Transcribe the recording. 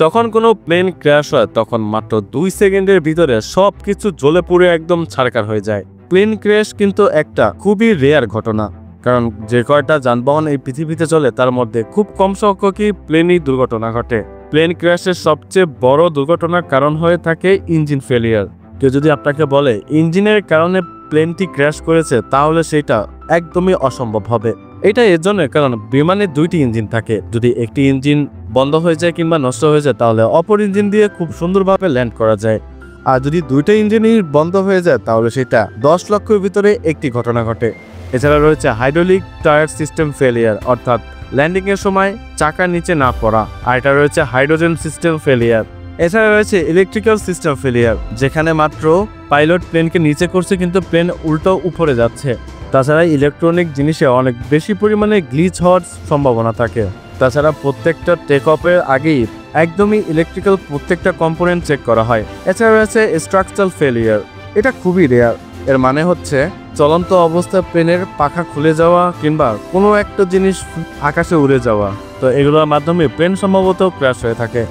যখন কোনো plane crash হয় তখন মাত্র 2 সেকেন্ডের ভিতরে সবকিছু জ্বলে পুড়ে একদম ছারখার হয়ে যায়। প্লেন ক্র্যাশ কিন্তু একটা খুবই রেয়ার ঘটনা, কারণ যে কয়টা যানবাহন এই পৃথিবীতে চলে তার মধ্যে খুব কম সংখ্যকই প্লেনই দুর্ঘটনা ঘটে। প্লেন ক্র্যাশের সবচেয়ে বড় দুর্ঘটনার কারণ হয়ে থাকে ইঞ্জিন ফেলিয়ার। কেউ যদি আপনাকে বলে ইঞ্জিনের কারণে প্লেনটি ক্র্যাশ করেছে, তাহলে সেটা একদমই অসম্ভব হবে। এটা এর জন্য কারণ বিমানে 2টি ইঞ্জিন থাকে। যদি একটি ইঞ্জিন বন্ধ হয়ে যায় কিংবা নষ্ট হয়ে যায়, তাহলে অপর ইঞ্জিন দিয়ে খুব সুন্দরভাবে ল্যান্ড করা যায়। আর যদি 2টা ইঞ্জিনই বন্ধ হয়ে যায়, তাহলে সেটা 10 লক্ষের ভিতরে একটি ঘটনা ঘটে। এছাড়া রয়েছে হাইড্রোলিক টায়ার সিস্টেম ফেলিয়ার, অর্থাৎ ল্যান্ডিং এর সময় চাকার নিচে না পড়া। আর এটা রয়েছে হাইড্রোজেন সিস্টেম ফেলিয়ার। এছাড়া রয়েছে ইলেকট্রিক্যাল সিস্টেম ফেলিয়ার, যেখানে মাত্র পাইলট প্লেনকে নিচে করছে কিন্তু প্লেন উল্টো উপরে যাচ্ছে। তাছাড়া ইলেকট্রনিক জিনিসে অনেক বেশি পরিমাণে গ্লিচ হওয়ার সম্ভাবনা থাকে। তাছাড়া প্রত্যেকটা টেক অফের আগেই একদমই ইলেকট্রিক্যাল প্রত্যেকটা কম্পোনেন্ট চেক করা হয়। এছাড়া রয়েছে স্ট্রাকচারাল ফেলিয়ার। এটা খুবই রেয়ার। এর মানে হচ্ছে চলন্ত অবস্থায় প্লেনের পাখা খুলে যাওয়া কিংবা কোনো একটা জিনিস আকাশে উড়ে যাওয়া। তো এগুলোর মাধ্যমে প্লেন সম্ভবত ক্র্যাশ হয়ে থাকে।